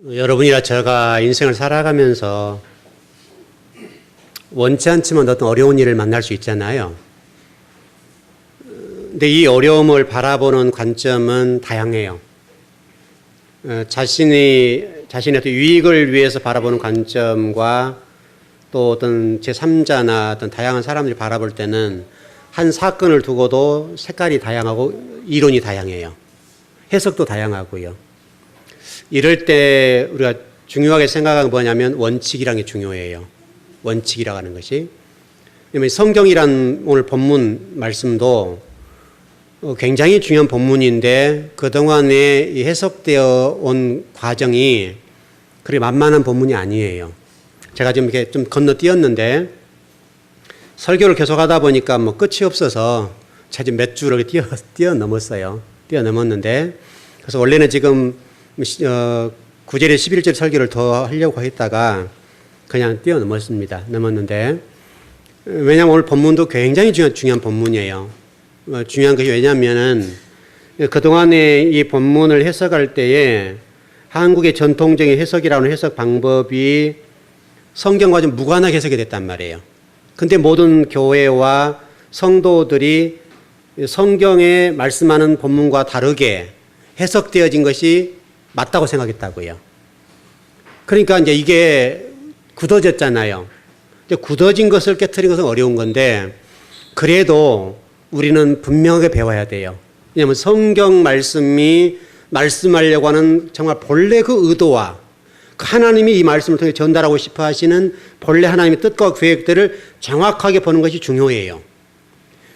여러분이나 제가 인생을 살아가면서 원치 않지만 어떤 어려운 일을 만날 수 있잖아요. 근데 이 어려움을 바라보는 관점은 다양해요. 자신의 어떤 유익을 위해서 바라보는 관점과 또 어떤 제3자나 어떤 다양한 사람들이 바라볼 때는 한 사건을 두고도 색깔이 다양하고 이론이 다양해요. 해석도 다양하고요. 이럴 때 우리가 중요하게 생각하는 게 뭐냐면 원칙이라는 게 중요해요. 원칙이라고 하는 것이. 왜냐하면 성경이란 오늘 본문 말씀도 굉장히 중요한 본문인데 그동안에 해석되어 온 과정이 그리 만만한 본문이 아니에요. 제가 지금 이렇게 좀 건너뛰었는데 설교를 계속 하다 보니까 뭐 끝이 없어서 제가 지금 몇 주를 뛰어넘었어요. 뛰어넘었는데 그래서 원래는 지금 9절에 11절 설교를 더 하려고 했다가 그냥 뛰어넘었습니다. 넘었는데 왜냐하면 오늘 본문도 굉장히 중요한 본문이에요. 중요한 것이 왜냐하면은 그동안에 이 본문을 해석할 때에 한국의 전통적인 해석이라는 해석 방법이 성경과 좀 무관하게 해석이 됐단 말이에요. 근데 모든 교회와 성도들이 성경에 말씀하는 본문과 다르게 해석되어진 것이 맞다고 생각했다고요. 그러니까 이제 이게 굳어졌잖아요. 이제 굳어진 것을 깨트린 것은 어려운 건데 그래도 우리는 분명하게 배워야 돼요. 왜냐하면 성경 말씀이 말씀하려고 하는 정말 본래 그 의도와 하나님이 이 말씀을 통해 전달하고 싶어 하시는 본래 하나님의 뜻과 계획들을 정확하게 보는 것이 중요해요.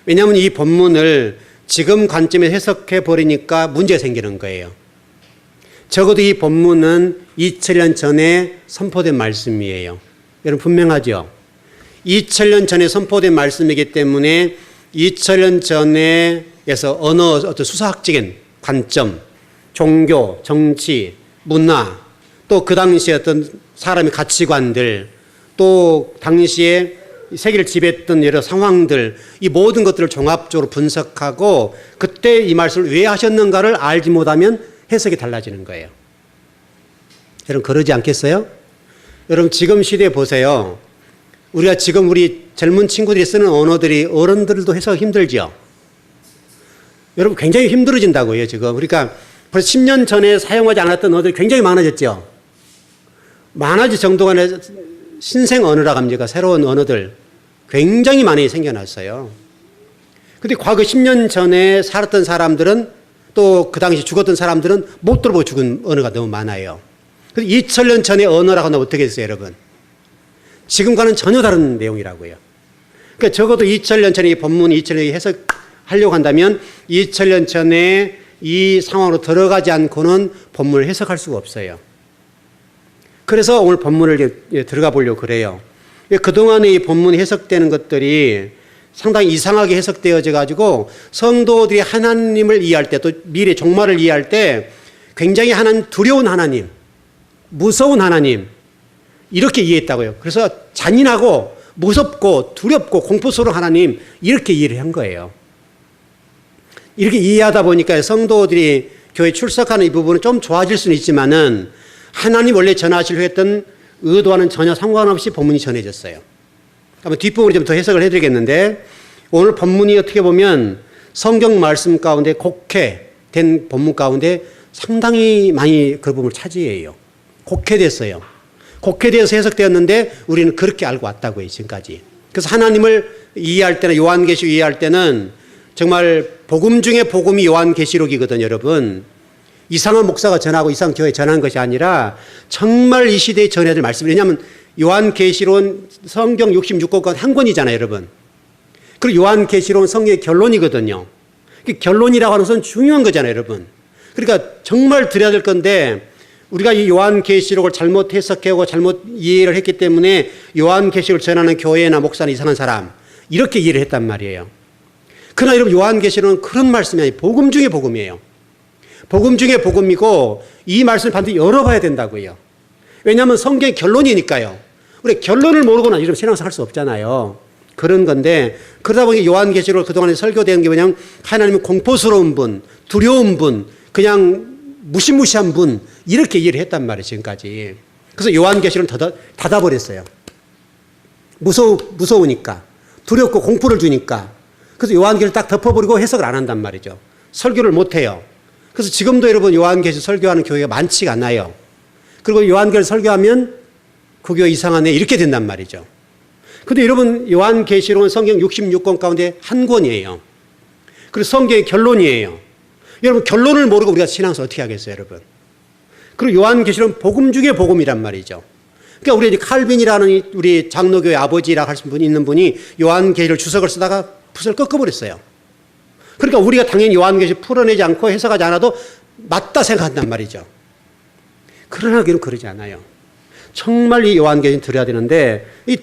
왜냐하면 이 본문을 지금 관점에 해석해 버리니까 문제가 생기는 거예요. 적어도 이 본문은 2000년 전에 선포된 말씀이에요. 여러분 분명하죠? 2000년 전에 선포된 말씀이기 때문에 2000년 전에에서 어떤 수사학적인 관점, 종교, 정치, 문화, 또 그 당시에 어떤 사람의 가치관들, 또 당시에 세계를 지배했던 여러 상황들, 이 모든 것들을 종합적으로 분석하고 그때 이 말씀을 왜 하셨는가를 알지 못하면 해석이 달라지는 거예요. 여러분 그러지 않겠어요? 여러분 지금 시대에 보세요. 우리가 지금 우리 젊은 친구들이 쓰는 언어들이 어른들도 해석이 힘들죠. 여러분 굉장히 힘들어진다고요 지금. 그러니까 벌써 10년 전에 사용하지 않았던 언어들이 굉장히 많아졌죠. 많아질 정도가 아니라 신생 언어라고 합니까? 새로운 언어들 굉장히 많이 생겨났어요. 근데 과거 10년 전에 살았던 사람들은 또 그 당시 죽었던 사람들은 못 들어보고 죽은 언어가 너무 많아요. 그래서 2000년 전의 언어라고 하면 어떻게 했어요, 여러분? 지금과는 전혀 다른 내용이라고요. 그러니까 적어도 2000년 전에 이 본문 2000년에 해석하려고 한다면 2000년 전에 이 상황으로 들어가지 않고는 본문을 해석할 수가 없어요. 그래서 오늘 본문을 들어가 보려고 그래요. 그동안에 이 본문이 해석되는 것들이 상당히 이상하게 해석되어져 가지고 성도들이 하나님을 이해할 때 또 미래 종말을 이해할 때 굉장히 하나님 두려운 하나님, 무서운 하나님 이렇게 이해했다고요. 그래서 잔인하고 무섭고 두렵고 공포스러운 하나님 이렇게 이해를 한 거예요. 이렇게 이해하다 보니까 성도들이 교회 출석하는 이 부분은 좀 좋아질 수는 있지만은 하나님 원래 전하시려고 했던 의도와는 전혀 상관없이 본문이 전해졌어요. 한번 뒷부분을 좀 더 해석을 해드리겠는데 오늘 본문이 어떻게 보면 성경 말씀 가운데 곡해된 본문 가운데 상당히 많이 그 부분을 차지해요. 곡해됐어요. 곡해되어서 해석되었는데 우리는 그렇게 알고 왔다고요, 지금까지. 그래서 하나님을 이해할 때는 요한계시록 이해할 때는 정말 복음 중에 복음이 요한계시록이거든요, 여러분. 이상한 목사가 전하고 이상한 교회 전하는 것이 아니라 정말 이 시대에 전해야 될 말씀. 왜냐하면 요한계시록은 성경 66권 한 권이잖아요, 여러분. 그리고 요한계시록은 성경의 결론이거든요. 결론이라고 하는 것은 중요한 거잖아요, 여러분. 그러니까 정말 드려야 될 건데 우리가 이 요한계시록을 잘못 해석하고 잘못 이해를 했기 때문에 요한계시록을 전하는 교회나 목사는 이상한 사람 이렇게 이해를 했단 말이에요. 그러나 여러분 요한계시록은 그런 말씀이 아니에요. 복음 중에 복음이에요. 복음 중에 복음이고 이 말씀을 반드시 열어봐야 된다고요. 왜냐하면 성경의 결론이니까요. 우리 결론을 모르고는 이런 신앙생활 할 수 없잖아요. 그런 건데 그러다 보니 요한계시록 그동안에 설교된 게 뭐냐면 하나님은 공포스러운 분, 두려운 분, 그냥 무시무시한 분 이렇게 이해를 했단 말이에요. 지금까지. 그래서 요한계시록은 닫아버렸어요. 무서우니까. 두렵고 공포를 주니까. 그래서 요한계시록을 딱 덮어버리고 해석을 안 한단 말이죠. 설교를 못해요. 그래서 지금도 여러분 요한계시록 설교하는 교회가 많지가 않아요. 그리고 요한계시록 설교하면 그 교회 이상하네 이렇게 된단 말이죠. 근데 여러분 요한계시록은 성경 66권 가운데 한 권이에요. 그리고 성경의 결론이에요. 여러분 결론을 모르고 우리가 신앙생활 어떻게 하겠어요, 여러분? 그리고 요한계시록은 복음 중에 복음이란 말이죠. 그러니까 우리 칼빈이라는 우리 장로교회 아버지라고 할 수 있는 분이 요한계시록 주석을 쓰다가 붓을 꺾어버렸어요. 그러니까 우리가 당연히 요한계시록 풀어내지 않고 해석하지 않아도 맞다 생각한단 말이죠. 그러나 우리는 그러지 않아요. 정말 이 요한계시록 들어야 되는데 이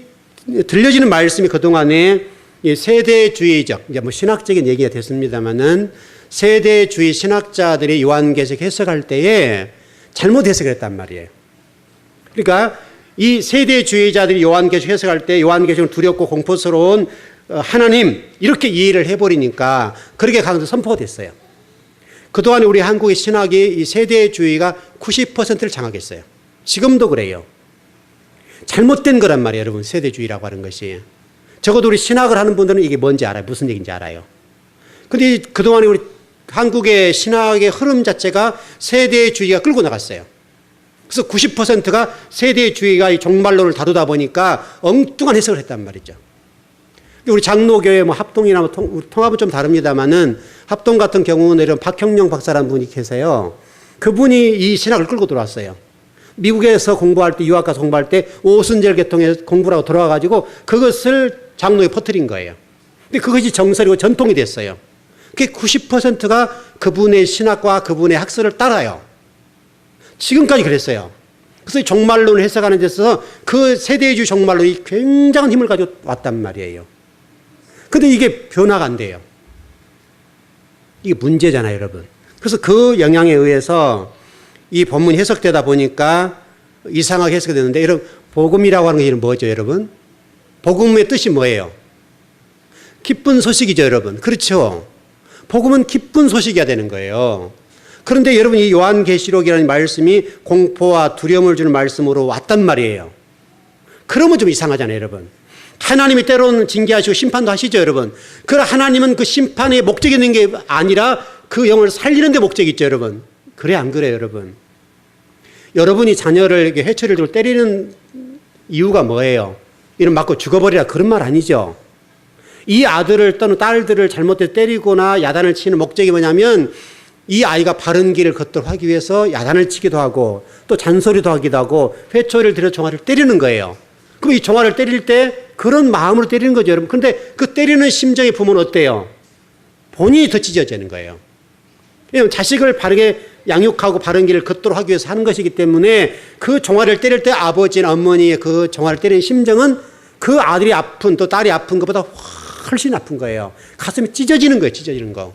들려지는 말씀이 그동안에 이 세대주의적, 이제 뭐 신학적인 얘기가 됐습니다만은 세대주의 신학자들이 요한계시록 해석할 때에 잘못 해석을 했단 말이에요. 그러니까 이 세대주의자들이 요한계시록 해석할 때 요한계시록은 두렵고 공포스러운 하나님 이렇게 이해를 해버리니까 그렇게 강도 선포가 됐어요. 그동안 우리 한국의 신학이 이 세대주의가 90%를 장악했어요. 지금도 그래요. 잘못된 거란 말이에요, 여러분. 세대주의라고 하는 것이. 적어도 우리 신학을 하는 분들은 이게 뭔지 알아요. 무슨 얘기인지 알아요. 근데 그동안에 우리 한국의 신학의 흐름 자체가 세대주의가 끌고 나갔어요. 그래서 90%가 세대주의가 이 종말론을 다루다 보니까 엉뚱한 해석을 했단 말이죠. 우리 장로교회 뭐 합동이나 뭐 통합은 좀 다릅니다만은 합동 같은 경우는 이런 박형룡 박사라는 분이 계세요. 그분이 이 신학을 끌고 들어왔어요. 미국에서 공부할 때, 유학 가서 공부할 때 오순절 계통에 공부를 하고 들어와가지고 그것을 장로에 퍼뜨린 거예요. 근데 그것이 정설이고 전통이 됐어요. 그게 90%가 그분의 신학과 그분의 학설을 따라요. 지금까지 그랬어요. 그래서 종말론을 해석하는 데 있어서 그 세대주의 종말론이 굉장한 힘을 가지고 왔단 말이에요. 근데 이게 변화가 안 돼요. 이게 문제잖아요, 여러분. 그래서 그 영향에 의해서 이 본문이 해석되다 보니까 이상하게 해석이 되는데, 여러분, 복음이라고 하는 게 뭐죠, 여러분? 복음의 뜻이 뭐예요? 기쁜 소식이죠, 여러분. 그렇죠? 복음은 기쁜 소식이어야 되는 거예요. 그런데 여러분, 이 요한계시록이라는 말씀이 공포와 두려움을 주는 말씀으로 왔단 말이에요. 그러면 좀 이상하잖아요, 여러분. 하나님이 때로는 징계하시고 심판도 하시죠, 여러분. 그러나 하나님은 그 심판의 목적이 있는 게 아니라 그 영을 살리는 데 목적이 있죠, 여러분. 그래, 안 그래요, 여러분? 여러분이 자녀를 이렇게 회초리를 들고 때리는 이유가 뭐예요? 이런 맞고 죽어버리라 그런 말 아니죠. 이 아들을 또는 딸들을 잘못해서 때리거나 야단을 치는 목적이 뭐냐면 이 아이가 바른 길을 걷도록 하기 위해서 야단을 치기도 하고 또 잔소리도 하기도 하고 회초리를 들여 종아리를 때리는 거예요. 그럼 이 종아리를 때릴 때 그런 마음으로 때리는 거죠, 여러분. 그런데 그 때리는 심정의 부모는 어때요? 본인이 더 찢어지는 거예요. 왜냐하면 자식을 바르게 양육하고 바른 길을 걷도록 하기 위해서 하는 것이기 때문에 그 종아리를 때릴 때 아버지나 어머니의 그 종아리를 때리는 심정은 그 아들이 아픈 또 딸이 아픈 것보다 훨씬 아픈 거예요. 가슴이 찢어지는 거예요, 찢어지는 거.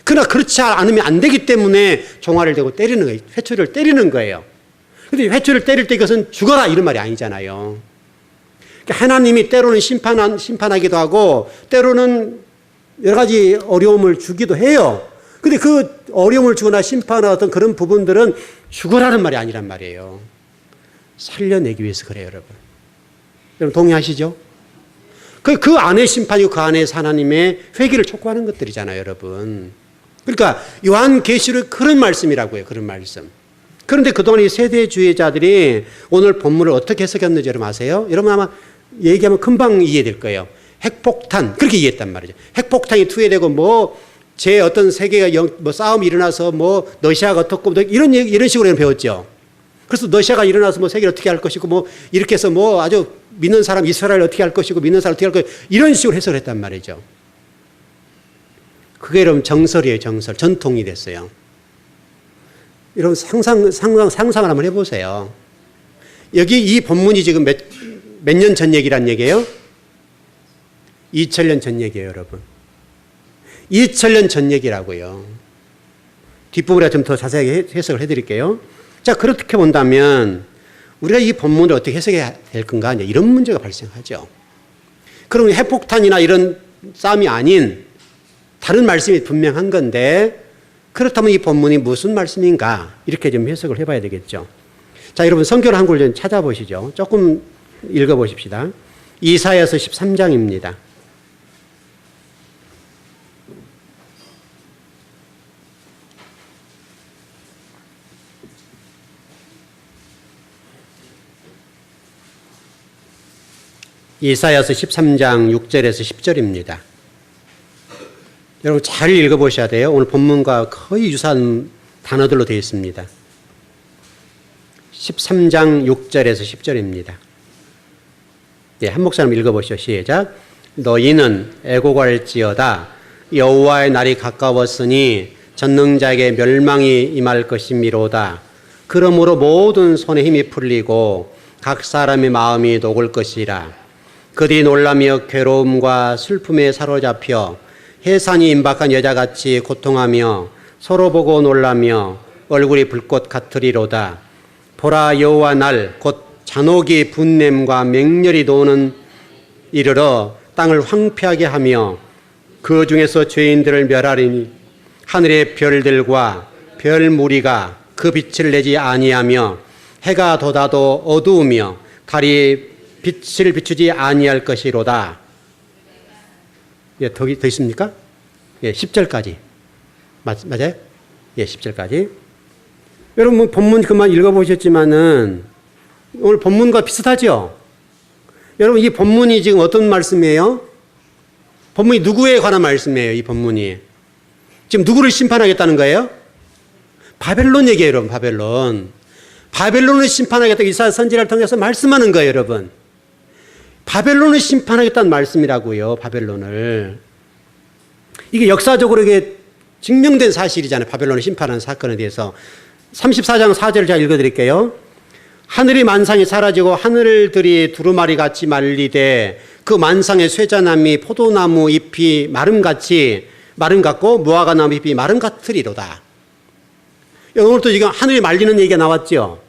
그러나 그렇지 않으면 안 되기 때문에 종아리를 대고 때리는 거예요. 회초리를 때리는 거예요. 근데 회초리를 때릴 때 이것은 죽어라 이런 말이 아니잖아요. 그러니까 하나님이 때로는 심판하기도 하고 때로는 여러 가지 어려움을 주기도 해요. 근데 그 어려움을 주거나 심판하는 어떤 그런 부분들은 죽어라는 말이 아니란 말이에요. 살려내기 위해서 그래요, 여러분. 여러분 동의하시죠? 그 안에 심판이고 그 안에 하나님의 회개를 촉구하는 것들이잖아요, 여러분. 그러니까 요한계시록 그런 말씀이라고요, 그런 말씀. 그런데 그동안 이 세대주의자들이 오늘 본문을 어떻게 해석했는지 여러분 아세요? 여러분 아마 얘기하면 금방 이해될 거예요. 핵폭탄, 그렇게 이해했단 말이죠. 핵폭탄이 투여되고 제 어떤 세계가 싸움이 일어나서 러시아가 어떻고 이런 식으로 배웠죠. 그래서 러시아가 일어나서 세계를 어떻게 할 것이고 이렇게 해서 아주 믿는 사람 이스라엘 어떻게 할 것이고 믿는 사람 어떻게 할 것이고 이런 식으로 해석을 했단 말이죠. 그게 여러분 정설이에요, 정설. 전통이 됐어요. 여러분 상상을 한번 해보세요. 여기 이 본문이 지금 몇 년 전 얘기란 얘기예요? 2000년 전 얘기예요, 여러분. 2000년 전 얘기라고요. 뒷부분에 좀 더 자세하게 해석을 해드릴게요. 자, 그렇게 본다면 우리가 이 본문을 어떻게 해석해야 될 건가? 이런 문제가 발생하죠. 그럼 핵폭탄이나 이런 싸움이 아닌 다른 말씀이 분명한 건데 그렇다면 이 본문이 무슨 말씀인가? 이렇게 좀 해석을 해봐야 되겠죠. 자, 여러분 성경 한 글 좀 찾아보시죠. 조금 읽어보십시다. 이사야서 13장입니다. 이사야서 13장 6절에서 10절입니다. 여러분 잘 읽어보셔야 돼요. 오늘 본문과 거의 유사한 단어들로 되어 있습니다. 13장 6절에서 10절입니다. 예, 한 목사님 읽어보시죠. 시작. 너희는 애곡할지어다. 여호와의 날이 가까웠으니 전능자에게 멸망이 임할 것이미로다. 그러므로 모든 손에 힘이 풀리고 각 사람의 마음이 녹을 것이라. 그들이 놀라며 괴로움과 슬픔에 사로잡혀 해산이 임박한 여자같이 고통하며 서로 보고 놀라며 얼굴이 불꽃 같으리로다. 보라, 여호와 날 곧 잔혹이 분냄과 맹렬히 도는 이르러 땅을 황폐하게 하며 그 중에서 죄인들을 멸하리니 하늘의 별들과 별 무리가 그 빛을 내지 아니하며 해가 돋아도 어두우며 달이 빛을 비추지 아니할 것이로다. 예, 더 있습니까? 예, 10절까지. 맞아요? 예, 10절까지. 여러분 본문 그만 읽어보셨지만은 오늘 본문과 비슷하죠? 여러분 이 본문이 지금 어떤 말씀이에요? 본문이 누구에 관한 말씀이에요? 이 본문이. 지금 누구를 심판하겠다는 거예요? 바벨론 얘기예요, 여러분. 바벨론. 바벨론을 심판하겠다. 이사야 선지자를 통해서 말씀하는 거예요, 여러분. 바벨론을 심판하겠다는 말씀이라고요. 바벨론을. 이게 역사적으로 이게 증명된 사실이잖아요. 바벨론을 심판하는 사건에 대해서. 34장 4절을 제가 읽어드릴게요. 하늘이 만상이 사라지고 하늘들이 두루마리 같이 말리되 그 만상의 쇠자나무 포도나무 잎이 마름 같고 무화과 나무 잎이 마름 같으리로다. 오늘 또 지금 하늘이 말리는 얘기가 나왔죠.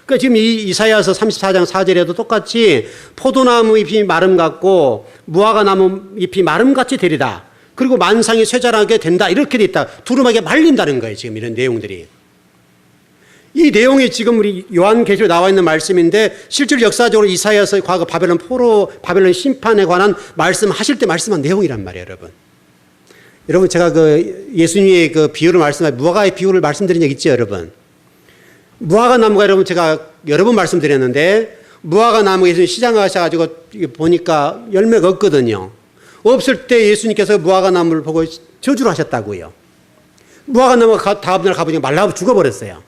그러니까 지금 이 이사야서 34장 4절에도 똑같이 포도나무 잎이 마름 같고 무화과 나무 잎이 마름 같이 되리다. 그리고 만상이 쇠자라게 된다. 이렇게 돼 있다. 두루마리가 말린다는 거예요. 지금 이런 내용들이. 이 내용이 지금 우리 요한계시록에 나와 있는 말씀인데 실제로 역사적으로 이사야서 과거 바벨론 심판에 관한 말씀하실 때 말씀한 내용이란 말이에요, 여러분. 여러분 제가 그 예수님의 그 비유를 무화과의 비유를 말씀드린 적 있죠, 여러분. 무화과 나무가 여러분 제가 여러 번 말씀드렸는데 무화과 나무 예수님 시장 가셔가지고 보니까 열매가 없거든요. 없을 때 예수님께서 무화과 나무를 보고 저주를 하셨다고요. 무화과 나무가 다음날 가보니까 말라 죽어버렸어요.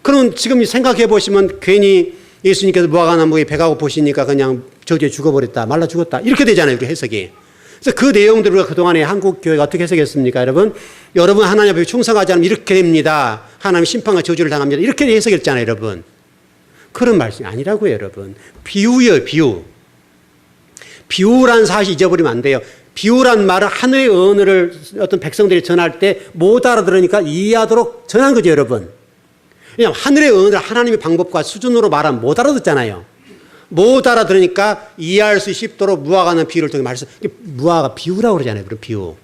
그럼 지금 생각해 보시면 괜히 예수님께서 무화과 나무에 배가 고프시니까 그냥 저주에 죽어버렸다, 말라 죽었다 이렇게 되잖아요, 그 해석이. 그래서 그 내용들을 우리가 그동안에 한국 교회가 어떻게 해석했습니까, 여러분? 여러분 하나님 앞에 충성하지 않으면 이렇게 됩니다. 하나님 심판과 저주를 당합니다. 이렇게 해석했잖아요, 여러분. 그런 말씀이 아니라고요, 여러분. 비유예요, 비유. 비유란 사실 잊어버리면 안 돼요. 비유란 말은 하늘의 언어를 어떤 백성들이 전할 때 못 알아들으니까 이해하도록 전한 거죠, 여러분. 왜냐하면 하늘의 언어를 하나님의 방법과 수준으로 말하면 못 알아듣잖아요. 못 알아들으니까 이해할 수 쉽도록 무화과는 비유를 통해 말씀. 무화과 비유라고 그러잖아요. 비유.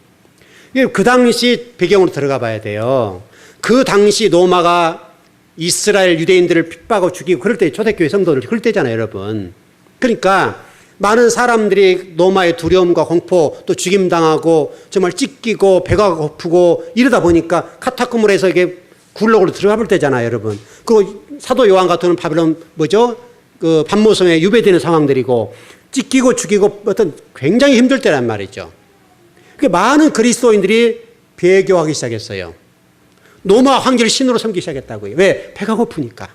그 당시 배경으로 들어가 봐야 돼요. 그 당시 로마가 이스라엘 유대인들을 핍박하고 죽이고 그럴 때 초대교회 성도들 그럴 때잖아요, 여러분. 그러니까 많은 사람들이 로마의 두려움과 공포 또 죽임당하고 정말 찢기고 배가 고프고 이러다 보니까 카타콤으로 이게 굴록으로 들어가 볼 때잖아요, 여러분. 그리고 사도 요한 같은 바벨론 그 반모성에 유배되는 상황들이고 찢기고 죽이고 어떤 굉장히 힘들 때란 말이죠. 그 많은 그리스도인들이 배교하기 시작했어요. 로마 황제를 신으로 섬기기 시작했다고요. 왜? 배가 고프니까.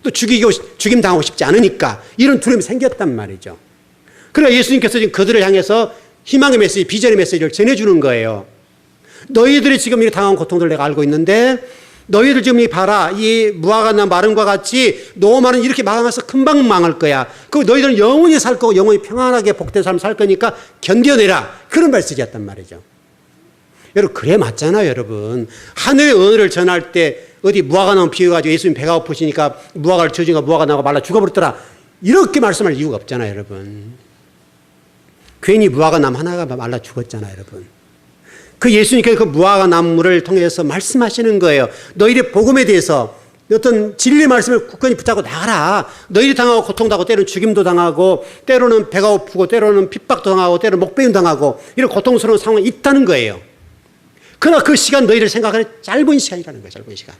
또 죽임 당하고 싶지 않으니까 이런 두려움이 생겼단 말이죠. 그러니까 예수님께서 지금 그들을 향해서 희망의 메시지, 비전의 메시지를 전해주는 거예요. 너희들이 지금 이렇게 당한 고통들을 내가 알고 있는데 너희들 지금 봐라. 이 무화과나 마름과 같이 로마는 이렇게 망해서 금방 망할 거야. 그리고 너희들은 영원히 살 거고 영원히 평안하게 복된 삶을 살 거니까 견뎌내라. 그런 메시지였단 말이죠. 여러분 그래 맞잖아요, 여러분. 하늘의 언어를 전할 때 어디 무화과 나무 비워가지고 예수님 배가 고프시니까 무화과를 저주가 무화과 나무가 말라 죽어버렸더라. 이렇게 말씀할 이유가 없잖아요, 여러분. 괜히 무화과 나무 하나가 말라 죽었잖아요, 여러분. 그 예수님께서 그 무화과 나무를 통해서 말씀하시는 거예요. 너희의 복음에 대해서 어떤 진리 말씀을 굳건히 붙잡고 나가라. 너희들이 당하고 고통당하고 때로는 죽임도 당하고 때로는 배가 고프고 때로는 핍박도 당하고 때로는 목베임 당하고 이런 고통스러운 상황이 있다는 거예요. 그러나 그 시간 너희들 생각하는 짧은 시간이라는 거예요. 짧은 시간.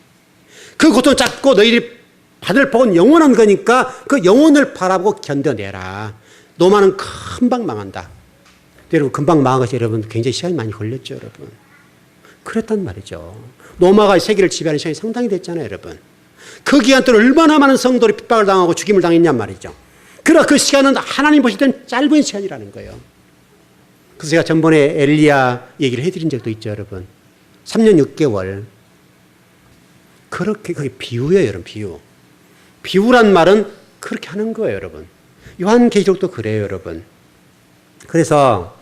그 고통 잡고 너희들이 받을 복은 영원한 거니까 그 영혼을 바라보고 견뎌내라. 노마는 금방 망한다. 여러분 금방 망한 것이 여러분 굉장히 시간이 많이 걸렸죠. 여러분. 그랬단 말이죠. 노마가 세계를 지배하는 시간이 상당히 됐잖아요. 여러분. 그 기간 동안 얼마나 많은 성도들이 핍박을 당하고 죽임을 당했냔 말이죠. 그러나 그 시간은 하나님 보실 때는 짧은 시간이라는 거예요. 그래서 제가 전번에 엘리야 얘기를 해드린 적도 있죠. 여러분. 3년 6개월. 그렇게 그게 비유예요. 여러분. 비유. 비유란 말은 그렇게 하는 거예요. 여러분. 요한계시록도 그래요. 여러분. 그래서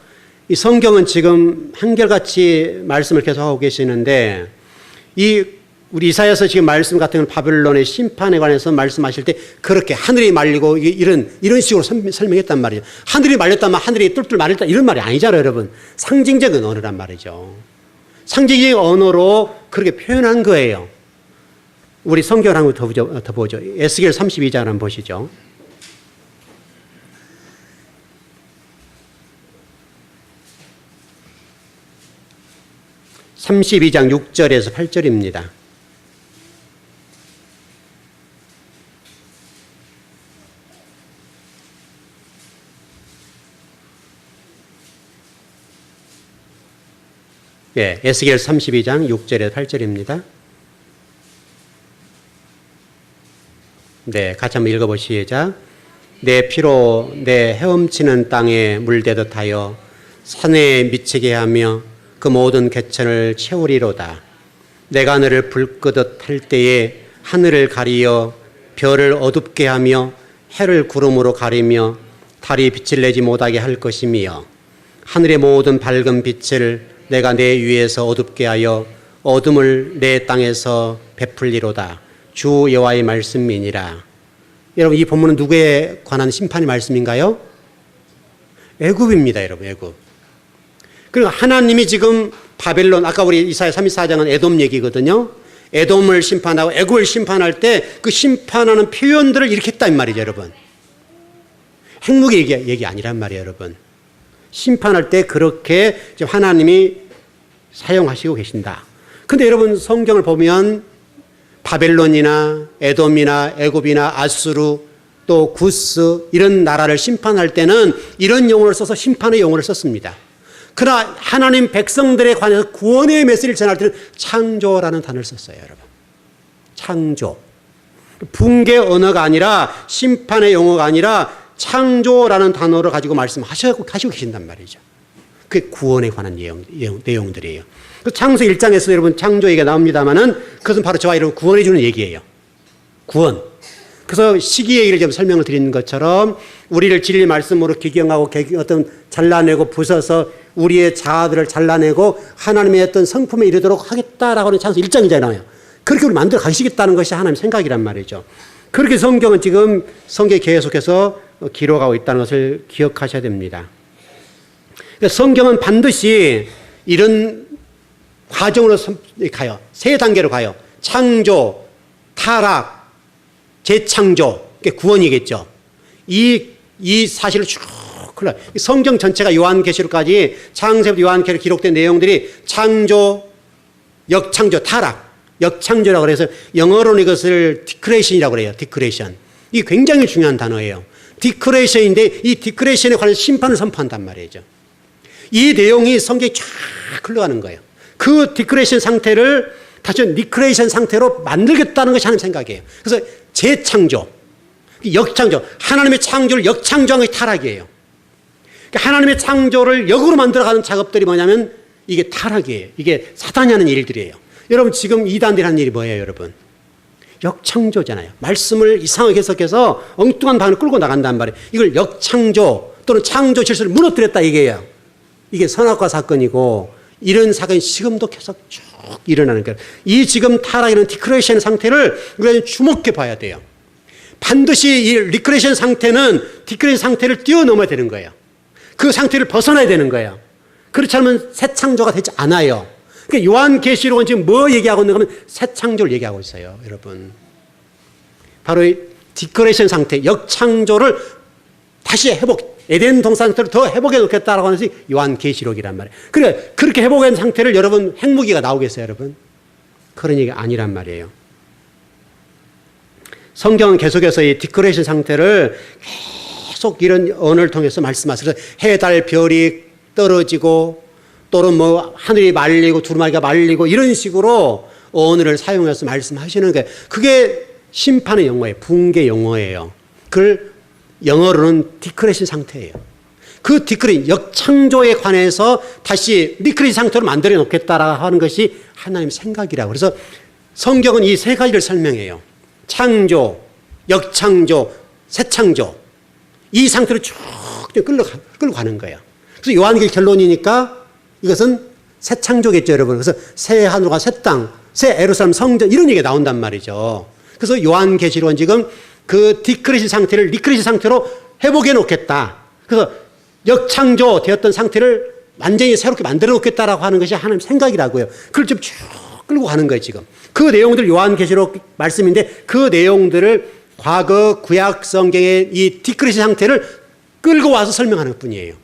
이 성경은 지금 한결같이 말씀을 계속하고 계시는데 우리 이사야서 지금 말씀 같은 건 바벨론의 심판에 관해서 말씀하실 때 그렇게 하늘이 말리고 이런 식으로 설명했단 말이죠. 하늘이 말렸다면 하늘이 뚫뚫 말렸다 이런 말이 아니잖아요. 여러분. 상징적인 언어란 말이죠. 상징적인 언어로 그렇게 표현한 거예요. 우리 성경을 한번 더 보죠. 에스겔 32장 한번 보시죠. 32장 6절에서 8절입니다. 예, 에스겔 32장 6절에서 8절입니다. 네, 같이 한번 읽어보시죠. 시작. 내 피로 내 헤엄치는 땅에 물대듯 하여 산에 미치게 하며 그 모든 개천을 채우리로다. 내가 너를 불 끄듯 할 때에 하늘을 가리어 별을 어둡게 하며 해를 구름으로 가리며 달이 빛을 내지 못하게 할 것이며 하늘의 모든 밝은 빛을 내가 내 위에서 어둡게 하여 어둠을 내 땅에서 베풀리로다. 주 여호와의 말씀이니라. 여러분 이 본문은 누구에 관한 심판의 말씀인가요? 애굽입니다. 여러분 애굽. 그러니까 하나님이 지금 바벨론 아까 우리 이사야 34장은 에돔 얘기거든요. 에돔을 심판하고 애굽을 심판할 때 그 심판하는 표현들을 이렇게 했다 이 말이죠. 여러분. 핵무기 얘기 아니란 말이에요. 여러분. 심판할 때 그렇게 하나님이 사용하시고 계신다. 근데 여러분 성경을 보면 바벨론이나 에돔이나 애굽이나 아수르 또 구스 이런 나라를 심판할 때는 이런 용어를 써서 심판의 용어를 썼습니다. 그러나 하나님 백성들에 관해서 구원의 메시지를 전할 때는 창조라는 단어를 썼어요. 여러분. 창조. 붕괴 언어가 아니라 심판의 용어가 아니라 창조라는 단어를 가지고 말씀하시고 계신단 말이죠. 그게 구원에 관한 내용들이에요. 그 창세 1장에서 여러분 창조 얘기가 나옵니다만은 그것은 바로 저와 여러분 구원해 주는 얘기예요. 구원. 그래서 시기 얘기를 좀 설명을 드리는 것처럼 우리를 진리 말씀으로 기경하고 어떤 잘라내고 부숴서 우리의 자아들을 잘라내고 하나님의 어떤 성품에 이르도록 하겠다라고 하는 창세 1장이잖아요. 그렇게 우리 만들어 가시겠다는 것이 하나님의 생각이란 말이죠. 그렇게 성경은 지금 성경에 계속해서 기록하고 있다는 것을 기억하셔야 됩니다. 성경은 반드시 이런 과정으로 가요. 세 단계로 가요. 창조, 타락, 재창조, 구원이겠죠. 이 사실을 쭉 흘러요. 성경 전체가 요한계시록까지 창세부터 요한계시록 기록된 내용들이 창조, 역창조, 타락, 역창조라고 그래서 영어로는 이것을 디크레이션이라고 그래요. 디크레이션. 이게 굉장히 중요한 단어예요. 디크레이션인데 이 디크레이션에 관한 심판을 선포한단 말이죠. 이 내용이 성경에 쫙 흘러가는 거예요. 그 디크레이션 상태를 다시 리크레이션 상태로 만들겠다는 것이 하나님 생각이에요. 그래서 재창조, 역창조, 하나님의 창조를 역창조한 것이 타락이에요. 그러니까 하나님의 창조를 역으로 만들어가는 작업들이 뭐냐면 이게 타락이에요. 이게 사단이 하는 일들이에요. 여러분 지금 이단들이 하는 일이 뭐예요, 여러분? 역창조잖아요. 말씀을 이상하게 해석해서 엉뚱한 방향을 끌고 나간단 말이에요. 이걸 역창조 또는 창조 질서를 무너뜨렸다 이게요. 이게 선악과 사건이고 이런 사건이 지금도 계속 쭉 일어나는 거예요. 이 지금 타락이라는 디크레이션 상태를 우리가 주목해 봐야 돼요. 반드시 이 리크레이션 상태는 디크레이션 상태를 뛰어넘어야 되는 거예요. 그 상태를 벗어나야 되는 거예요. 그렇지 않으면 새 창조가 되지 않아요. 그러니까 요한계시록은 지금 뭐 얘기하고 있는가 하면 새 창조를 얘기하고 있어요, 여러분. 바로 이 디크레이션 상태, 역창조를 다시 회복, 에덴 동산 상태로 더 회복해 놓겠다라고 하는 것이 요한계시록이란 말이에요. 그러니까 그렇게 회복한 상태를 여러분 핵무기가 나오겠어요, 여러분? 그런 얘기가 아니란 말이에요. 성경은 계속해서 이 디크레이션 상태를 계속 이런 언어를 통해서 말씀하셔서 해, 달, 별이 떨어지고 또는 뭐 하늘이 말리고 두루마리가 말리고 이런 식으로 언어를 사용해서 말씀하시는 게 그게 심판의 영어예요. 붕괴 영어예요. 그걸 영어로는 디크레이션 상태예요. 그 디크레이션, 역창조에 관해서 다시 디크레이션 상태로 만들어 놓겠다라고 하는 것이 하나님의 생각이라고. 그래서 성경은 이 세 가지를 설명해요. 창조, 역창조, 새창조. 이 상태로 쭉 끌고 가는 거예요. 그래서 요한계시록 결론이니까 이것은 새 창조겠죠, 여러분. 그래서 새 하늘과 새 땅, 새 예루살렘 성전 이런 얘기가 나온단 말이죠. 그래서 요한계시록은 지금 그 디크레이션 상태를 리크레이션 상태로 회복해 놓겠다. 그래서 역창조 되었던 상태를 완전히 새롭게 만들어 놓겠다라고 하는 것이 하나님 생각이라고요. 그걸 좀 쭉 끌고 가는 거예요, 지금. 그 내용들 요한계시록 말씀인데 그 내용들을 과거 구약 성경의 이 디크레이션 상태를 끌고 와서 설명하는 것뿐이에요.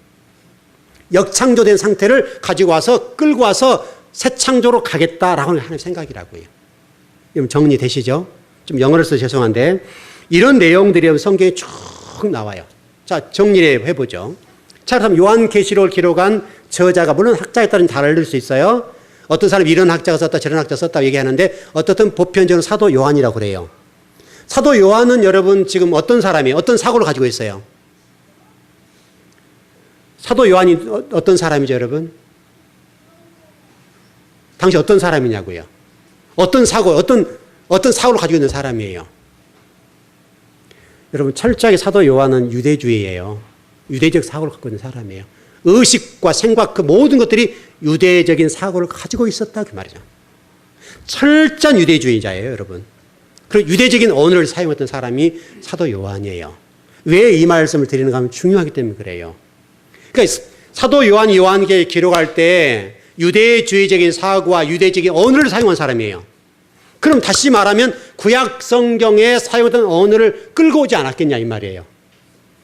역창조된 상태를 가지고 와서 끌고 와서 새 창조로 가겠다라고 하는 하나님의 생각이라고요. 여러분 정리되시죠? 좀 영어를 써서 죄송한데 이런 내용들이 성경에 쭉 나와요. 자, 정리를 해보죠. 자, 그럼 요한계시록을 기록한 저자가 물론 학자에 따라 다를 수 있어요. 어떤 사람이 이런 학자가 썼다 저런 학자가 썼다 얘기하는데 어떻든 보편적으로 사도 요한이라고 그래요. 사도 요한은 여러분 지금 어떤 사람이에요? 어떤 사고를 가지고 있어요? 사도 요한이 어떤 사람이죠, 여러분? 당시 어떤 사람이냐고요? 어떤 사고를 가지고 있는 사람이에요? 여러분, 철저하게 사도 요한은 유대주의예요. 유대적 사고를 갖고 있는 사람이에요. 의식과 생각 그 모든 것들이 유대적인 사고를 가지고 있었다 그 말이죠. 철저한 유대주의자예요, 여러분. 그리고 유대적인 언어를 사용했던 사람이 사도 요한이에요. 왜 이 말씀을 드리는가 하면 중요하기 때문에 그래요. 그러니까 사도 요한이 요한계시록 기록할 때 유대주의적인 사고와 유대적인 언어를 사용한 사람이에요. 그럼 다시 말하면 구약 성경에 사용했던 언어를 끌고 오지 않았겠냐 이 말이에요.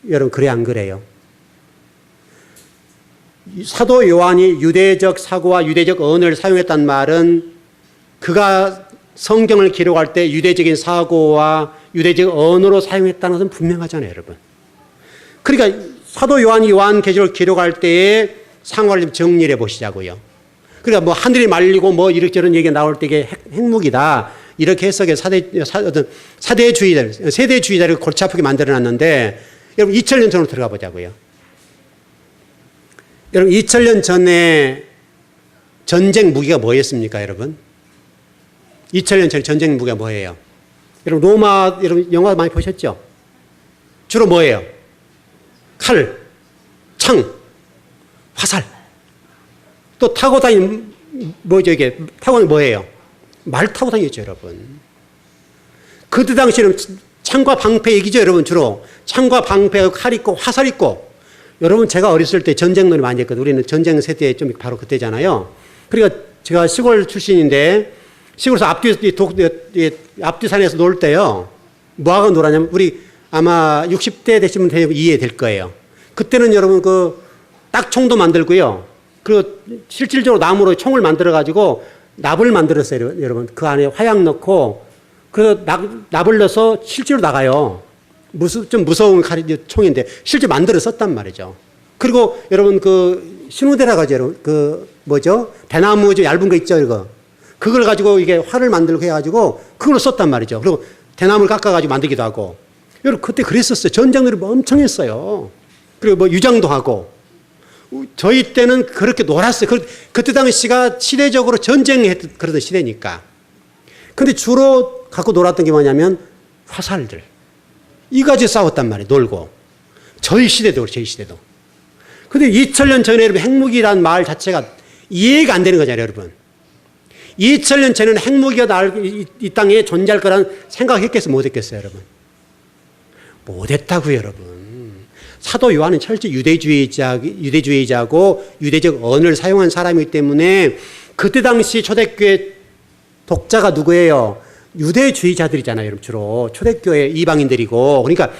여러분 그래 안 그래요? 사도 요한이 유대적 사고와 유대적 언어를 사용했단 말은 그가 성경을 기록할 때 유대적인 사고와 유대적 언어로 사용했다는 것은 분명하잖아요, 여러분. 그러니까 사도 요한이 요한계시록을 기록할 때의 상황을 좀 정리해 보시자고요. 그러니까 뭐 하늘이 말리고 뭐 이런저런 얘기가 나올 때 이게 핵무기다. 이렇게 해석해 세대주의자를 골치 아프게 만들어 놨는데 여러분 2000년 전으로 들어가 보자고요. 여러분 2000년 전에 전쟁 무기가 뭐였습니까, 여러분? 2000년 전에 전쟁 무기가 뭐예요? 여러분 로마 여러분 영화 많이 보셨죠? 주로 뭐예요? 칼, 창, 화살. 또 타고 다니는 뭐죠 이게? 타고 다니는 뭐예요? 말 타고 다녔죠, 여러분. 그때 당시에는 창과 방패 얘기죠, 여러분. 주로 창과 방패, 칼 있고 화살 있고. 여러분 제가 어렸을 때 전쟁놀이 많이 했거든요. 우리는 전쟁 세대 좀 바로 그때잖아요. 그러니까 제가 시골 출신인데 시골에서 앞뒤산에서 놀 때요. 뭐하고 놀았냐면 우리 아마 60대 되시면 이해될 거예요. 그때는 여러분 딱 총도 만들고요. 그리고 실질적으로 나무로 총을 만들어 가지고 납을 만들었어요, 여러분. 그 안에 화약 넣고 그 납을 넣어서 실제로 나가요. 좀 무서운 총인데 실제 만들어 썼단 말이죠. 그리고 여러분 신우대라 가지고 여러분 뭐죠? 대나무 얇은 거 있죠, 이거. 그걸 가지고 이게 활을 만들고 해가지고 그걸 썼단 말이죠. 그리고 대나무를 깎아가지고 만들기도 하고. 여러분 그때 그랬었어요. 전쟁놀이 엄청 했어요. 그리고 뭐 유장도 하고. 저희 때는 그렇게 놀았어요. 그때 당시가 시대적으로 전쟁했던 그러던 시대니까. 근데 주로 갖고 놀았던 게 뭐냐면 화살들. 이 가지고 싸웠단 말이에요. 놀고. 저희 시대도. 근데 2000년 전에 여러분 핵무기란 말 자체가 이해가 안 되는 거잖아요, 여러분. 2000년 전에는 핵무기가 이 땅에 존재할 거라는 생각했겠어요, 못했겠어요, 여러분? 못했다고요, 여러분. 사도 요한은 철저히 유대주의자고 유대적 언어를 사용한 사람이기 때문에 그때 당시 초대교회 독자가 누구예요? 유대주의자들이잖아요. 여러분 주로 초대교회 이방인들이고. 그러니까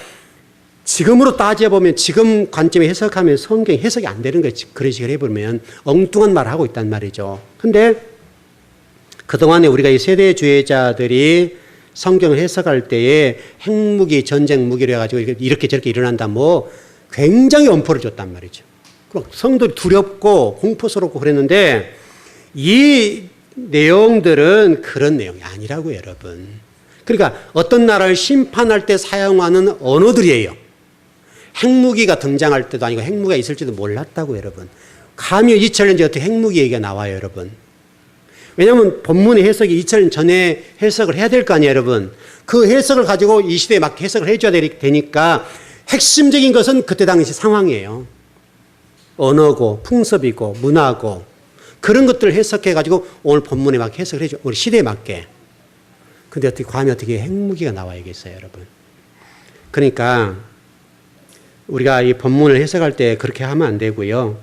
지금으로 따져보면 지금 관점에 해석하면 성경 해석이 안 되는 거예요. 그런 식으로 해보면 엉뚱한 말을 하고 있단 말이죠. 근데 그동안에 우리가 이 세대주의자들이 성경을 해석할 때에 핵무기, 전쟁 무기로 해가지고 이렇게 저렇게 일어난다 뭐 굉장히 엄포를 줬단 말이죠. 성도들이 두렵고 공포스럽고 그랬는데 이 내용들은 그런 내용이 아니라고요, 여러분. 그러니까 어떤 나라를 심판할 때 사용하는 언어들이에요. 핵무기가 등장할 때도 아니고 핵무기가 있을지도 몰랐다고, 여러분. 감히 2000년 전에 어떻게 핵무기 얘기가 나와요, 여러분. 왜냐하면 본문의 해석이 2000년 전에 해석을 해야 될 거 아니에요, 여러분. 그 해석을 가지고 이 시대에 맞게 해석을 해줘야 되니까 핵심적인 것은 그때 당시 상황이에요. 언어고 풍습이고 문화고 그런 것들을 해석해가지고 오늘 본문에 맞게 해석을 해줘. 우리 시대에 맞게. 근데 어떻게, 감히 어떻게 핵무기가 나와야겠어요, 여러분. 그러니까 우리가 이 본문을 해석할 때 그렇게 하면 안 되고요.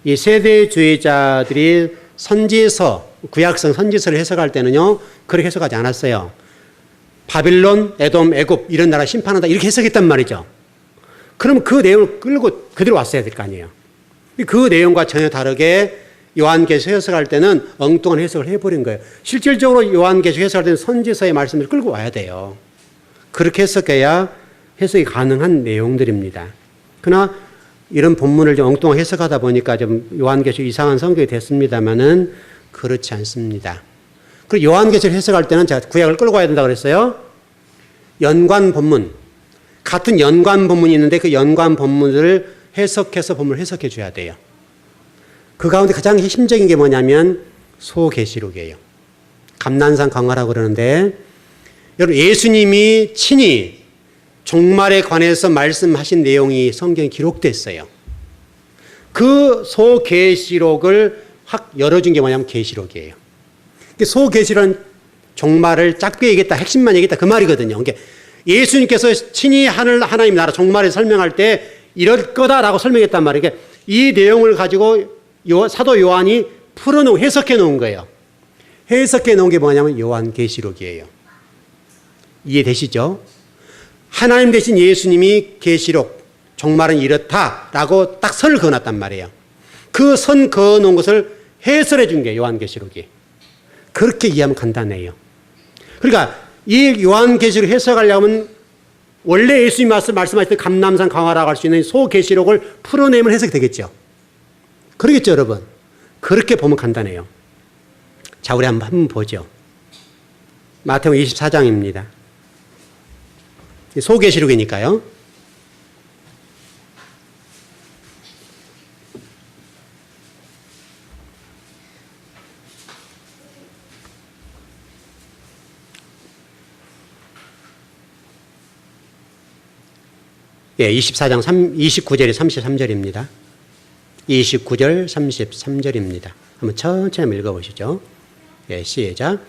이 세대주의자들이 선지서, 구약성 선지서를 해석할 때는요, 그렇게 해석하지 않았어요. 바빌론, 에돔, 애굽 이런 나라 심판한다 이렇게 해석했단 말이죠. 그러면 그 내용을 끌고 그대로 왔어야 될 거 아니에요. 그 내용과 전혀 다르게 요한계시록 해석할 때는 엉뚱한 해석을 해버린 거예요. 실질적으로 요한계시록 해석할 때는 선지서의 말씀을 끌고 와야 돼요. 그렇게 해석해야 해석이 가능한 내용들입니다. 그러나 이런 본문을 좀 엉뚱하게 해석하다 보니까 좀 요한계시록 이상한 성경이 됐습니다만은 그렇지 않습니다. 그리고 요한계시록 해석할 때는 제가 구약을 끌고 와야 된다고 그랬어요. 연관 본문. 같은 연관 본문이 있는데 그 연관 본문을 해석해서 본문을 해석해 줘야 돼요. 그 가운데 가장 핵심적인 게 뭐냐면 소계시록이에요. 감난산 강화라고 그러는데 여러분 예수님이 친히 종말에 관해서 말씀하신 내용이 성경에 기록됐어요. 그 소계시록을 확 열어준 게 뭐냐면 계시록이에요. 소계시록은 종말을 짧게 얘기했다, 핵심만 얘기했다 그 말이거든요. 그러니까 예수님께서 친히 하나님 나라 종말을 설명할 때 이럴 거다라고 설명했단 말이에요. 그러니까 이 내용을 가지고 사도 요한이 풀어놓은, 해석해 놓은 거예요. 해석해 놓은 게 뭐냐면 요한계시록이에요. 이해되시죠? 하나님 대신 예수님이 계시록, 종말은 이렇다라고 딱 선을 그어놨단 말이에요. 그 선 그어놓은 것을 해설해 준 게 요한계시록이. 그렇게 이해하면 간단해요. 그러니까 이 요한계시록 해석하려면 원래 예수님 말씀하실 때 감람산 강화라고 할 수 있는 소계시록을 풀어내면 해석이 되겠죠. 그러겠죠, 여러분? 그렇게 보면 간단해요. 자, 우리 한번 보죠. 마태복음 24장입니다. 소계시록이니까요. 예, 24장 29절에 33절입니다. 29절, 33절입니다. 한번 천천히 읽어보시죠. 예, 시작.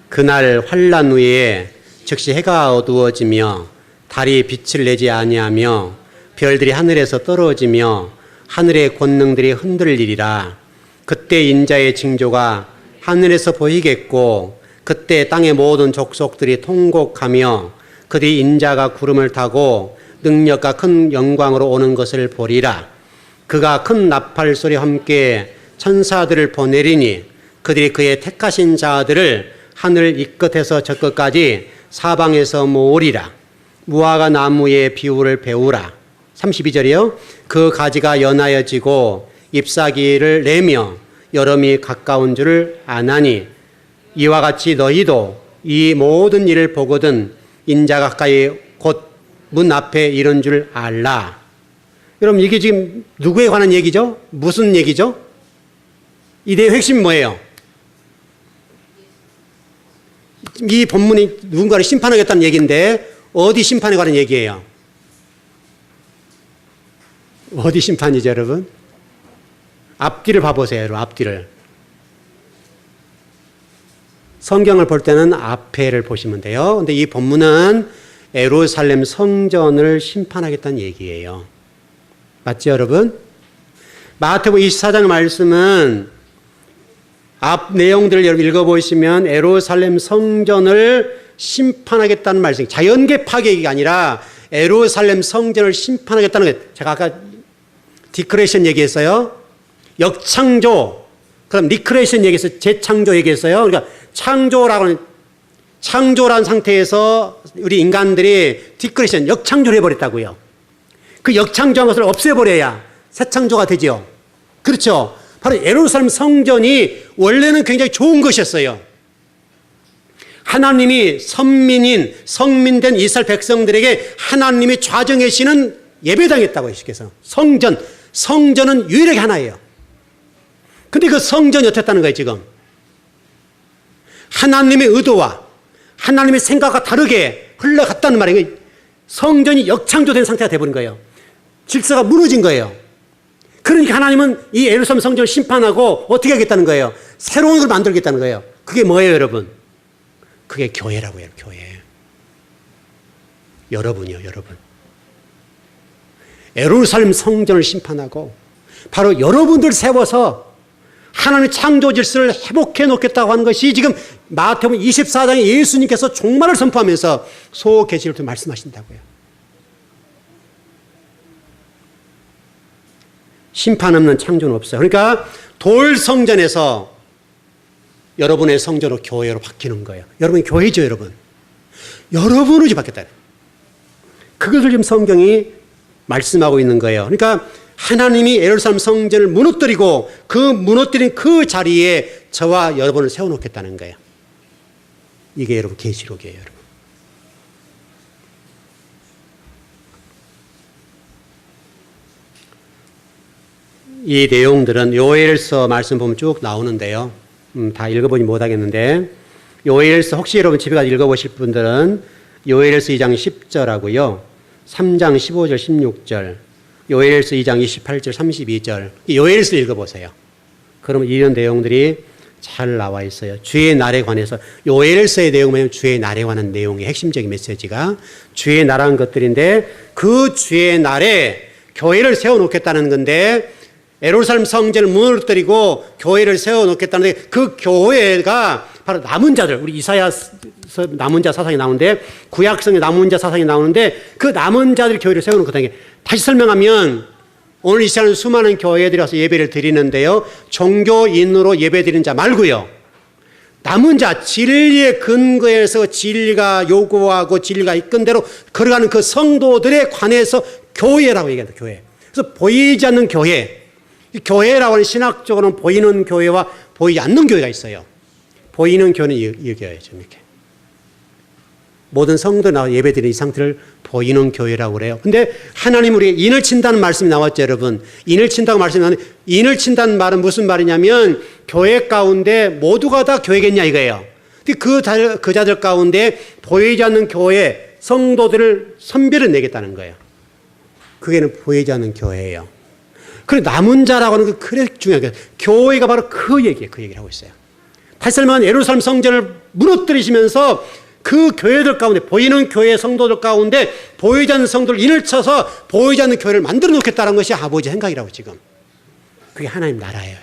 그날 환란 후에 즉시 해가 어두워지며 달이 빛을 내지 아니하며 별들이 하늘에서 떨어지며 하늘의 권능들이 흔들리리라. 그때 인자의 징조가 하늘에서 보이겠고 그때 땅의 모든 족속들이 통곡하며 그들이 인자가 구름을 타고 능력과 큰 영광으로 오는 것을 보리라. 그가 큰 나팔 소리와 함께 천사들을 보내리니 그들이 그의 택하신 자들을 하늘 이 끝에서 저 끝까지 사방에서 모으리라. 무화과 나무의 비율을 배우라. 32절이요. 그 가지가 연하여지고 잎사귀를 내며 여름이 가까운 줄을 아나니 이와 같이 너희도 이 모든 일을 보거든 인자가 가까이 곧 문 앞에 이른 줄 알라. 여러분 이게 지금 누구에 관한 얘기죠? 무슨 얘기죠? 이 내용 핵심이 뭐예요? 이 본문이 누군가를 심판하겠다는 얘기인데 어디 심판에 관한 얘기예요? 어디 심판이죠, 여러분? 앞뒤를 봐보세요, 여러분. 앞뒤를. 성경을 볼 때는 앞에를 보시면 돼요. 근데 이 본문은 예루살렘 성전을 심판하겠다는 얘기예요. 맞죠, 여러분? 마태복음 24장 말씀은 앞 내용들을 여러분 읽어보시면 예루살렘 성전을 심판하겠다는 말씀이 자연계 파괴가 아니라 예루살렘 성전을 심판하겠다는 거예요. 제가 아까 디크레이션 얘기했어요. 역창조, 그럼 리크레이션 얘기했어요. 재창조 얘기했어요. 그러니까 창조라는 상태에서 우리 인간들이 디크레이션, 역창조를 해버렸다고요. 그 역창조한 것을 없애버려야 새 창조가 되죠. 그렇죠. 바로 예루살렘 성전이 원래는 굉장히 좋은 것이었어요. 하나님이 성민된 이스라엘 백성들에게 하나님이 좌정하시는 예배당했다고 예수께서. 성전은 유일하게 하나예요. 근데 그 성전이 어땠다는 거예요, 지금? 하나님의 의도와 하나님의 생각과 다르게 흘러갔다는 말이에요. 성전이 역창조된 상태가 되어버린 거예요. 질서가 무너진 거예요. 그러니까 하나님은 이 예루살렘 성전을 심판하고 어떻게 하겠다는 거예요? 새로운 걸 만들겠다는 거예요. 그게 뭐예요, 여러분? 그게 교회라고 해요, 교회. 여러분이요, 여러분. 예루살렘 성전을 심판하고 바로 여러분들 세워서 하나님의 창조 질서를 회복해 놓겠다고 하는 것이 지금 마태복음 24장에 예수님께서 종말을 선포하면서 소계시를 통해 말씀하신다고요. 심판 없는 창조는 없어요. 그러니까 돌 성전에서 여러분의 성전으로 교회로 바뀌는 거예요. 여러분이 교회죠, 여러분. 여러분으로 이제 바뀌었다. 그것을 지금 성경이 말씀하고 있는 거예요. 그러니까 하나님이 예루살렘 성전을 무너뜨리고 그 무너뜨린 그 자리에 저와 여러분을 세워놓겠다는 거예요. 이게 여러분 계시록이에요, 여러분. 이 내용들은 요엘서 말씀 보면 쭉 나오는데요. 다 읽어보지 못하겠는데 요엘서 혹시 여러분 집에 가서 읽어보실 분들은 요엘서 2장 10절하고요. 3장 15절 16절 요엘서 2장 28절 32절 요엘서 읽어보세요. 그러면 이런 내용들이 잘 나와 있어요. 주의 날에 관해서 요엘서의 내용은 주의 날에 관한 내용의 핵심적인 메시지가 주의 나라는 것들인데 그 주의 날에 교회를 세워놓겠다는 건데 예루살렘 성전을 무너뜨리고 교회를 세워놓겠다는데 그 교회가 바로 남은 자들, 우리 이사야서 남은 자 사상이 나오는데 구약성의 남은 자 사상이 나오는데 그 남은 자들 교회를 세워놓겠다는 게 다시 설명하면 오늘 이 시간은 수많은 교회들이 와서 예배를 드리는데요. 종교인으로 예배 드리는 자 말고요. 남은 자, 진리의 근거에서 진리가 요구하고 진리가 이끈 대로 걸어가는 그 성도들에 관해서 교회라고 얘기합니다. 교회. 그래서 보이지 않는 교회. 교회라고 하는 신학적으로는 보이는 교회와 보이지 않는 교회가 있어요. 보이는 교회는 이거예요. 이렇게. 모든 성도 나와 예배드리는 이 상태를 보이는 교회라고 그래요. 근데 하나님 우리에게 인을 친다는 말씀이 나왔죠, 여러분. 인을 친다고 말씀이 나왔는데 인을 친다는 말은 무슨 말이냐면 교회 가운데 모두가 다 교회겠냐 이거예요. 근데 그 자들 가운데 보이지 않는 교회 성도들을 선별해 내겠다는 거예요. 그게는 보이지 않는 교회예요. 그래 남은 자라고 하는 게 그래 중요한 거예요. 교회가 바로 그 얘기예요. 그 얘기를 하고 있어요. 다시 설명하면 예루살렘 성전을 무너뜨리시면서 그 교회들 가운데 보이는 교회 성도들 가운데 보이지 않는 성도를 인을 쳐서 보이지 않는 교회를 만들어 놓겠다는 것이 아버지의 생각이라고 지금. 그게 하나님 나라예요,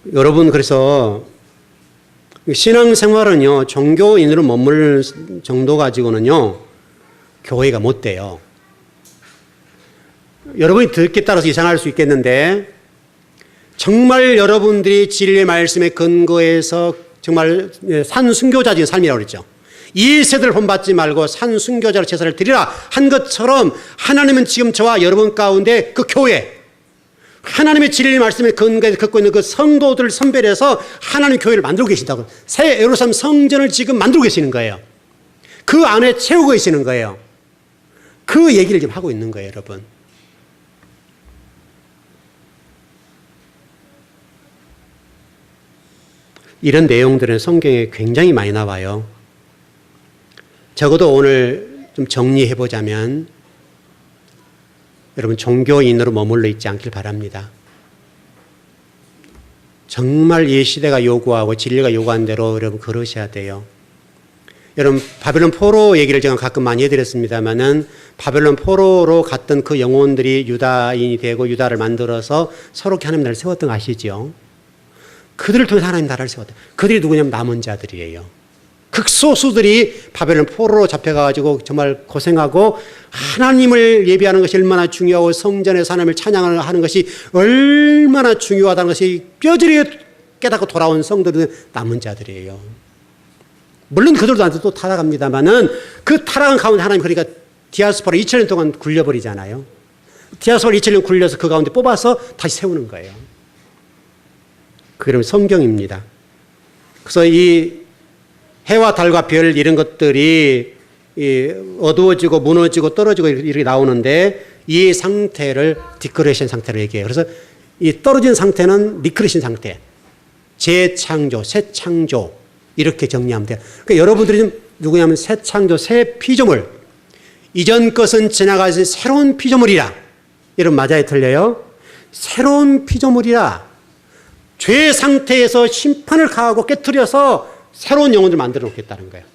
여러분. 여러분 그래서 신앙생활은요 종교인으로 머물 정도 가지고는요 교회가 못 돼요. 여러분이 듣기에 따라서 이상할 수 있겠는데 정말 여러분들이 진리의 말씀에 근거해서 정말 산순교자적인 삶이라고 그랬죠. 이 세대를 본받지 말고 산순교자로 제사를 드리라 한 것처럼 하나님은 지금 저와 여러분 가운데 그 교회 하나님의 진리의 말씀에 근거해서 걷고 있는 그 성도들을 선별해서 하나님 교회를 만들고 계신다고. 새 예루살렘 성전을 지금 만들고 계시는 거예요. 그 안에 채우고 계시는 거예요. 그 얘기를 지금 하고 있는 거예요, 여러분. 이런 내용들은 성경에 굉장히 많이 나와요. 적어도 오늘 좀 정리해보자면 여러분 종교인으로 머물러 있지 않길 바랍니다. 정말 이 시대가 요구하고 진리가 요구한 대로 여러분 걸으셔야 돼요. 여러분 바벨론 포로 얘기를 제가 가끔 많이 해드렸습니다마는 바벨론 포로로 갔던 그 영혼들이 유다인이 되고 유다를 만들어서 새롭게 하나님 나라를 세웠던 거 아시죠? 그들을 통해서 하나님 나라를 세웠다. 그들이 누구냐면 남은 자들이에요. 극소수들이 바벨론 포로로 잡혀가지고 정말 고생하고 하나님을 예배하는 것이 얼마나 중요하고 성전에서 하나님을 찬양하는 것이 얼마나 중요하다는 것이 뼈저리 깨닫고 돌아온 성도들은 남은 자들이에요. 물론 그들도 또 타락합니다만은 그 타락한 가운데 하나님 그러니까 디아스포라 2000년 동안 굴려버리잖아요. 디아스포라 2000년 굴려서 그 가운데 뽑아서 다시 세우는 거예요. 그러면 성경입니다. 그래서 이 해와 달과 별 이런 것들이 어두워지고 무너지고 떨어지고 이렇게 나오는데 이 상태를 디크레이션 상태로 얘기해요. 그래서 이 떨어진 상태는 리크레이션 상태, 재창조, 새 창조 이렇게 정리하면 돼요. 그러니까 여러분들이 좀 누구냐면 새 창조, 새 피조물, 이전 것은 지나가서 새로운 피조물이라. 여러분 맞아요, 틀려요? 새로운 피조물이라. 죄 상태에서 심판을 가하고 깨트려서 새로운 영혼을 만들어 놓겠다는 거예요.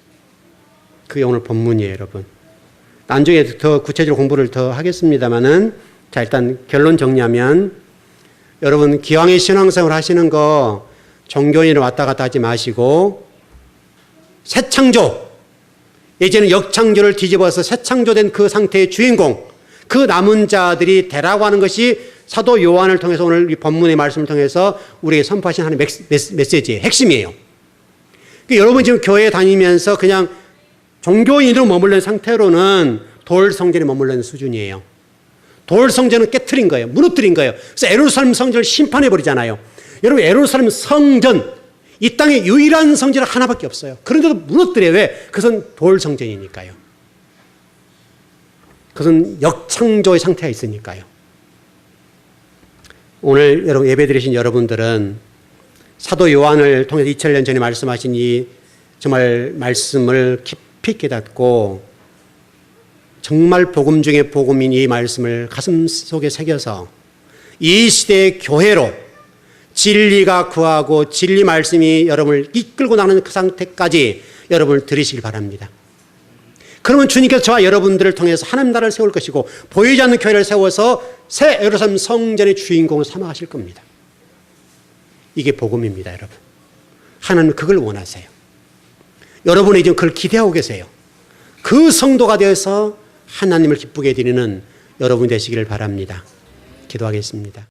그게 오늘 본문이에요, 여러분. 나중에 더 구체적으로 공부를 더 하겠습니다만은, 자, 일단 결론 정리하면, 여러분, 기왕에 신앙생활 하시는 거, 종교인을 왔다 갔다 하지 마시고, 새 창조, 예전에 역창조를 뒤집어서 새 창조된 그 상태의 주인공, 그 남은 자들이 되라고 하는 것이 사도 요한을 통해서 오늘 이 본문의 말씀을 통해서 우리에게 선포하신 하나의 메시지의 핵심이에요. 여러분 지금 교회에 다니면서 그냥 종교인으로 머물러 있는 상태로는 돌 성전에 머물러 있는 수준이에요. 돌 성전은 깨트린 거예요. 무너뜨린 거예요. 그래서 예루살렘 성전을 심판해 버리잖아요. 여러분 예루살렘 성전, 이 땅에 유일한 성전은 하나밖에 없어요. 그런데도 무너뜨려요. 왜? 그것은 돌 성전이니까요. 그것은 역창조의 상태가 있으니까요. 오늘 여러분 예배 드리신 여러분들은 사도 요한을 통해서 2000년 전에 말씀하신 이 정말 말씀을 깊이 깨닫고 정말 복음 중에 복음인 이 말씀을 가슴 속에 새겨서 이 시대의 교회로 진리가 구하고 진리 말씀이 여러분을 이끌고 나가는 그 상태까지 여러분을 들으시길 바랍니다. 그러면 주님께서 저와 여러분들을 통해서 하나님 나라를 세울 것이고 보이지 않는 교회를 세워서 새 예루살렘 성전의 주인공을 삼아가실 겁니다. 이게 복음입니다, 여러분. 하나님은 그걸 원하세요. 여러분이 지금 그걸 기대하고 계세요. 그 성도가 되어서 하나님을 기쁘게 드리는 여러분 되시기를 바랍니다. 기도하겠습니다.